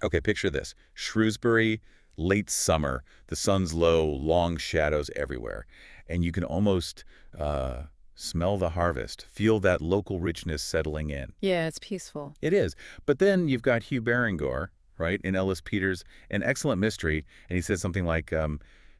Okay, picture this. Shrewsbury, late summer, the sun's low, long shadows everywhere. And you can almost smell the harvest, feel that local richness settling in. Yeah, it's peaceful. It is. But then you've got Hugh Beringar, right, in Ellis Peters, an excellent mystery, and he says something like,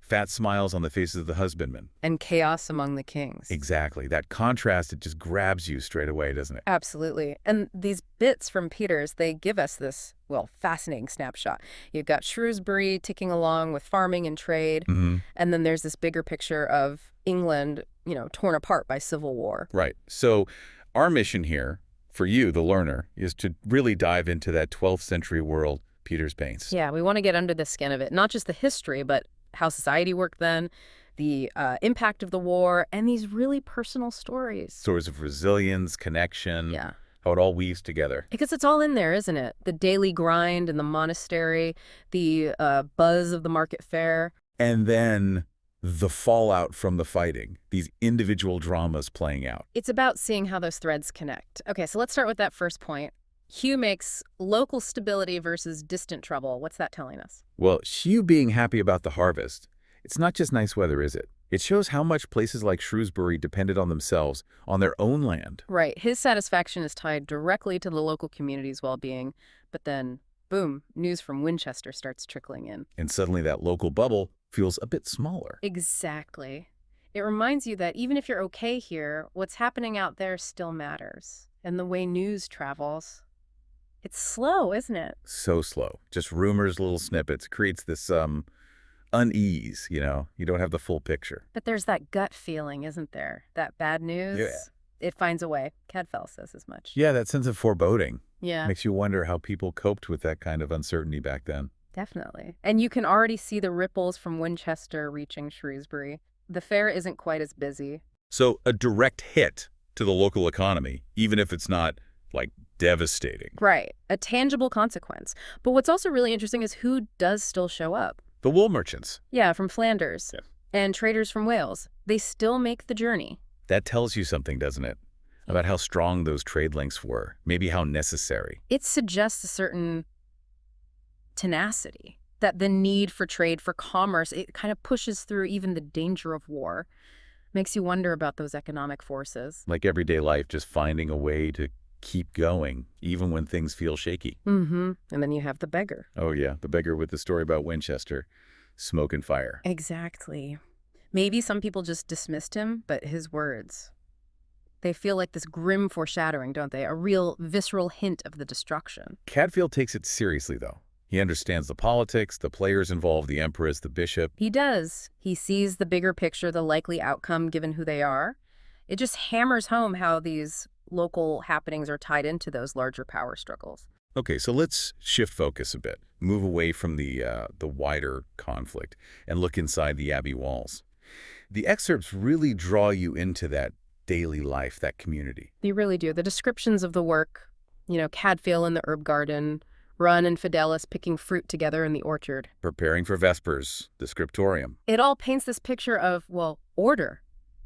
fat smiles on the faces of the husbandmen. And chaos among the kings. Exactly. That contrast, it just grabs you straight away, doesn't it? Absolutely. And these bits from Peters, they give us this, well, fascinating snapshot. You've got Shrewsbury ticking along with farming and trade, and then there's this bigger picture of England, torn apart by civil war. Right. So our mission here, for you, the learner, is to really dive into that 12th century world Peters paints. Yeah, we want to get under the skin of it, not just the history, but how society worked then, the impact of the war, and these really personal stories. Stories of resilience, connection, Yeah. how it all weaves together. Because it's all in there, isn't it? The daily grind in the monastery, the buzz of the market fair. And then the fallout from the fighting, these individual dramas playing out. It's about seeing how those threads connect. Okay, so let's start with that first point. Hugh makes local stability versus distant trouble. What's that telling us? Well, Hugh being happy about the harvest, it's not just nice weather, is it? It shows how much places like Shrewsbury depended on themselves, on their own land. Right. His satisfaction is tied directly to the local community's well-being. But then, boom, news from Winchester starts trickling in. And suddenly that local bubble feels a bit smaller. Exactly. It reminds you that even if you're okay here, what's happening out there still matters. And the way news travels, it's slow, isn't it? So slow. Just rumors, little snippets. Creates this unease, you don't have the full picture. But there's that gut feeling, isn't there? That bad news, it finds a way. Cadfael says as much. Yeah, that sense of foreboding. Yeah. Makes you wonder how people coped with that kind of uncertainty back then. Definitely. And you can already see the ripples from Winchester reaching Shrewsbury. The fair isn't quite as busy. So a direct hit to the local economy, even if it's not, devastating. Right. A tangible consequence. But what's also really interesting is who does still show up. The wool merchants. Yeah, from Flanders. Yeah. And traders from Wales. They still make the journey. That tells you something, doesn't it? About how strong those trade links were, maybe how necessary. It suggests a certain tenacity, that the need for trade, for commerce, it kind of pushes through even the danger of war. Makes you wonder about those economic forces. Like everyday life, just finding a way to keep going, even when things feel shaky. And then you have the beggar. Oh, yeah, the beggar with the story about Winchester, smoke and fire. Exactly. Maybe some people just dismissed him, but his words, they feel like this grim foreshadowing, don't they? A real visceral hint of the destruction. Cadfael takes it seriously, though. He understands the politics, the players involved, the empress, the bishop. He does. He sees the bigger picture, the likely outcome given who they are. It just hammers home how these local happenings are tied into those larger power struggles. Okay, so let's shift focus a bit, move away from the wider conflict, and look inside the abbey walls. The excerpts really draw you into that daily life, that community. They really do. The descriptions of the work, Cadfael in the herb garden, Run and Fidelis picking fruit together in the orchard. Preparing for Vespers, the scriptorium. It all paints this picture of, order,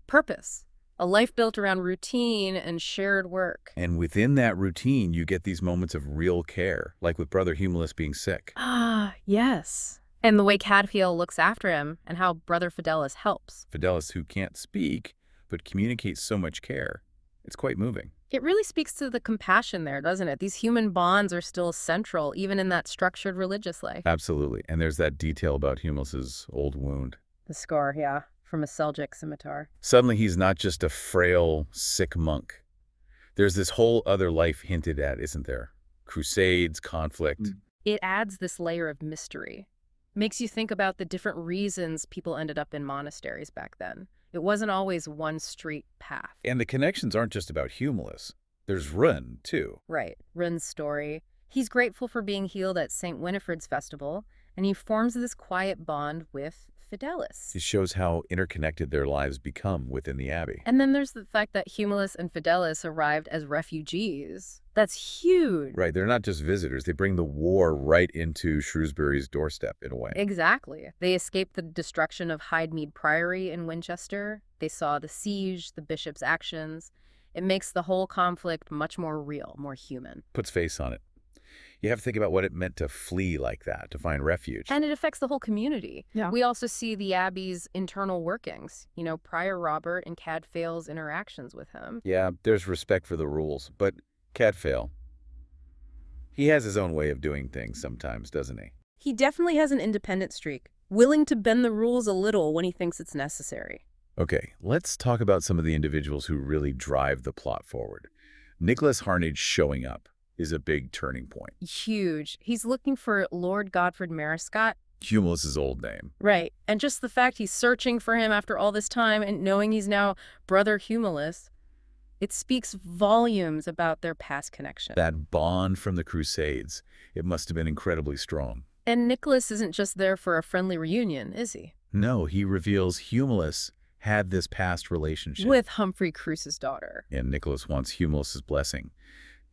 purpose, a life built around routine and shared work. And within that routine, you get these moments of real care, like with Brother Humulus being sick. Ah, yes. And the way Cadfael looks after him and how Brother Fidelis helps. Fidelis, who can't speak, but communicates so much care. It's quite moving. It really speaks to the compassion there, doesn't it? These human bonds are still central, even in that structured religious life. Absolutely. And there's that detail about Humulus's old wound. The scar, yeah, from a Seljuk scimitar. Suddenly he's not just a frail, sick monk. There's this whole other life hinted at, isn't there? Crusades, conflict. It adds this layer of mystery. Makes you think about the different reasons people ended up in monasteries back then. It wasn't always one straight path. And the connections aren't just about Humulus. There's Run, too. Right. Run's story. He's grateful for being healed at St. Winifred's festival, and he forms this quiet bond with Fidelis. It shows how interconnected their lives become within the abbey. And then there's the fact that Humulus and Fidelis arrived as refugees. That's huge. Right, they're not just visitors. They bring the war right into Shrewsbury's doorstep, in a way. Exactly. They escaped the destruction of Hydemead Priory in Winchester. They saw the siege, the bishop's actions. It makes the whole conflict much more real, more human. Puts face on it. You have to think about what it meant to flee like that, to find refuge. And it affects the whole community. Yeah. We also see the Abbey's internal workings, Prior Robert and Cadfael's interactions with him. Yeah, there's respect for the rules, but Cadfael, he has his own way of doing things sometimes, doesn't he? He definitely has an independent streak, willing to bend the rules a little when he thinks it's necessary. Okay, let's talk about some of the individuals who really drive the plot forward. Nicholas Harnage showing up is a big turning point. Huge. He's looking for Lord Godfrey Marescott. Cumulus's old name. Right. And just the fact he's searching for him after all this time and knowing he's now Brother Humulus, it speaks volumes about their past connection. That bond from the Crusades, it must have been incredibly strong. And Nicholas isn't just there for a friendly reunion, is he? No, he reveals Humulus had this past relationship. With Humphrey Cruce's daughter. And Nicholas wants Humulus's blessing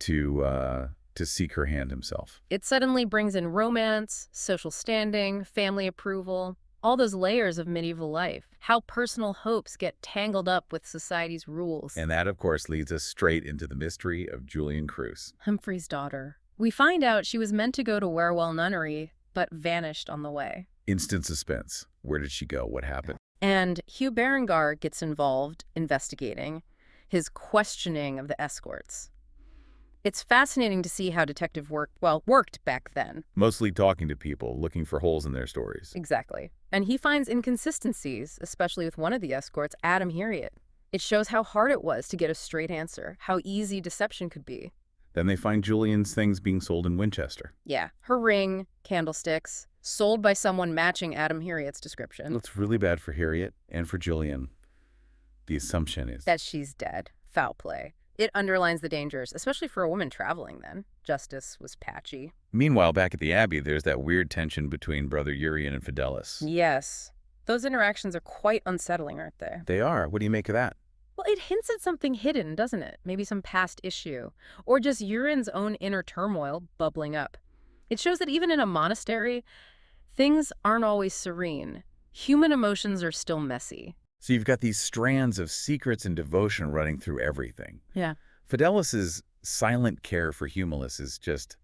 to seek her hand himself. It suddenly brings in romance, social standing, family approval, all those layers of medieval life, how personal hopes get tangled up with society's rules. And that, of course, leads us straight into the mystery of Julian Cruce. Humphrey's daughter. We find out she was meant to go to Warewell Nunnery, but vanished on the way. Instant suspense. Where did she go? What happened? And Hugh Beringar gets involved investigating, his questioning of the escorts. It's fascinating to see how detective work worked back then. Mostly talking to people, looking for holes in their stories. Exactly. And he finds inconsistencies, especially with one of the escorts, Adam Harriet. It shows how hard it was to get a straight answer, how easy deception could be. Then they find Julian's things being sold in Winchester. Yeah, her ring, candlesticks, sold by someone matching Adam Harriet's description. It's really bad for Harriet and for Julian. The assumption is that she's dead. Foul play. It underlines the dangers, especially for a woman traveling then. Justice was patchy. Meanwhile, back at the Abbey, there's that weird tension between Brother Urien and Fidelis. Yes. Those interactions are quite unsettling, aren't they? They are. What do you make of that? Well, it hints at something hidden, doesn't it? Maybe some past issue. Or just Urien's own inner turmoil bubbling up. It shows that even in a monastery, things aren't always serene. Human emotions are still messy. So you've got these strands of secrets and devotion running through everything. Yeah. Fidelis's silent care for Humulus is just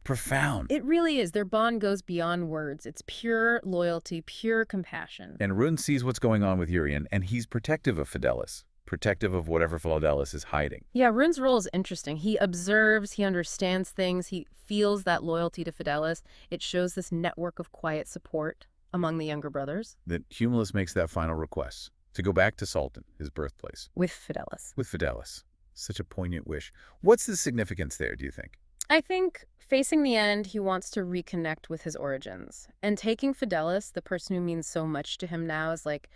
profound. It really is. Their bond goes beyond words. It's pure loyalty, pure compassion. And Rune sees what's going on with Urien, and he's protective of Fidelis, protective of whatever Fidelis is hiding. Yeah, Rune's role is interesting. He observes, he understands things, he feels that loyalty to Fidelis. It shows this network of quiet support among the younger brothers. That Humulus makes that final request to go back to Sultan, his birthplace. With Fidelis. With Fidelis. Such a poignant wish. What's the significance there, do you think? I think facing the end, he wants to reconnect with his origins. And taking Fidelis, the person who means so much to him now, is like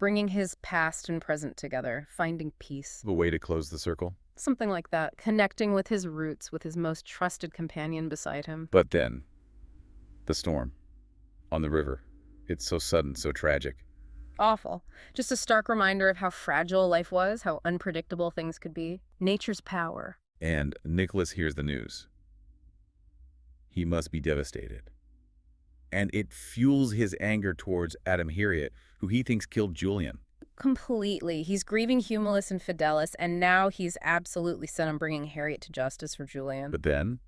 bringing his past and present together, finding peace. A way to close the circle? Something like that. Connecting with his roots, with his most trusted companion beside him. But then, the storm on the river. It's so sudden, so tragic. Awful. Just a stark reminder of how fragile life was, how unpredictable things could be. Nature's power. And Nicholas hears the news. He must be devastated. And it fuels his anger towards Adam Harriet, who he thinks killed Julian. Completely. He's grieving Humulus and Fidelis, and now he's absolutely set on bringing Harriet to justice for Julian. But then,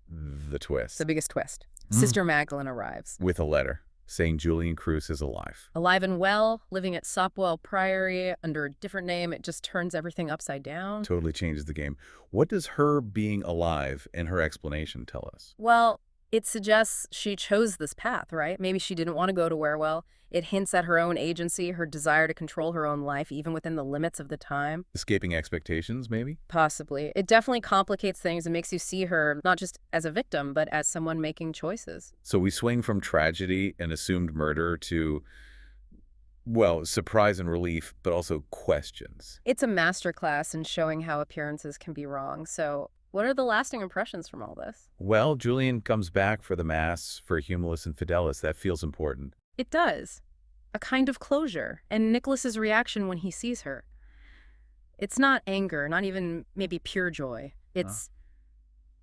the twist. The biggest twist. Sister Magdalene arrives. With a letter saying Julian Cruce is alive. Alive and well, living at Sopwell Priory under a different name. It just turns everything upside down. Totally changes the game. What does her being alive and her explanation tell us? Well, it suggests she chose this path, right? Maybe she didn't want to go to Warewell. It hints at her own agency, her desire to control her own life, even within the limits of the time. Escaping expectations, maybe? Possibly. It definitely complicates things and makes you see her not just as a victim, but as someone making choices. So we swing from tragedy and assumed murder to, well, surprise and relief, but also questions. It's a masterclass in showing how appearances can be wrong. So what are the lasting impressions from all this? Well, Julian comes back for the Mass for Humulus and Fidelis. That feels important. It does. A kind of closure. And Nicholas's reaction when he sees her. It's not anger, not even maybe pure joy. It's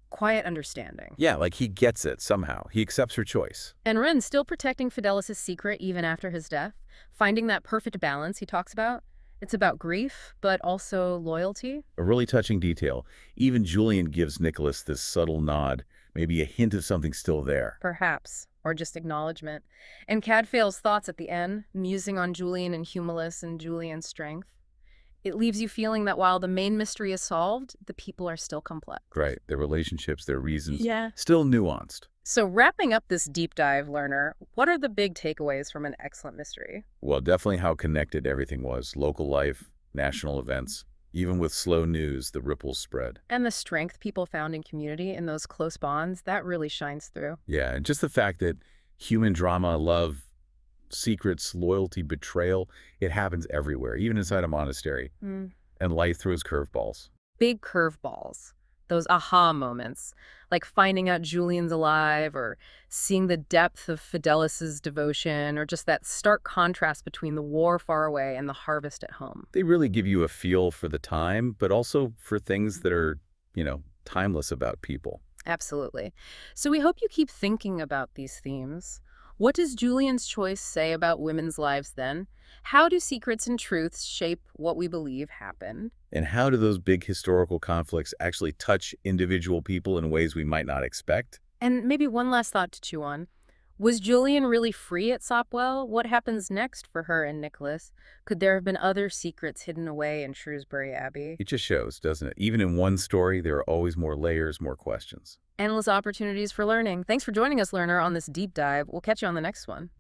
quiet understanding. Yeah, like he gets it somehow. He accepts her choice. And Ren's still protecting Fidelis' secret even after his death, finding that perfect balance he talks about. It's about grief, but also loyalty. A really touching detail. Even Julian gives Nicholas this subtle nod, maybe a hint of something still there. Perhaps, or just acknowledgement. And Cadfael's thoughts at the end, musing on Julian and Humulus and Julian's strength. It leaves you feeling that while the main mystery is solved, the people are still complex. Right, their relationships, their reasons, Yeah. still nuanced. So wrapping up this deep dive, learner, what are the big takeaways from an excellent mystery? Well, definitely how connected everything was. Local life, national events. Even with slow news, the ripples spread. And the strength people found in community in those close bonds, that really shines through. Yeah, and just the fact that human drama, love, secrets, loyalty, betrayal, it happens everywhere, even inside a monastery. Mm. And life throws curveballs. Big curveballs, those aha moments, like finding out Julian's alive or seeing the depth of Fidelis's devotion or just that stark contrast between the war far away and the harvest at home. They really give you a feel for the time, but also for things that are, timeless about people. Absolutely. So we hope you keep thinking about these themes. What does Julian's choice say about women's lives then? How do secrets and truths shape what we believe happened? And how do those big historical conflicts actually touch individual people in ways we might not expect? And maybe one last thought to chew on. Was Julian really free at Sopwell? What happens next for her and Nicholas? Could there have been other secrets hidden away in Shrewsbury Abbey? It just shows, doesn't it? Even in one story, there are always more layers, more questions. Endless opportunities for learning. Thanks for joining us, learner, on this deep dive. We'll catch you on the next one.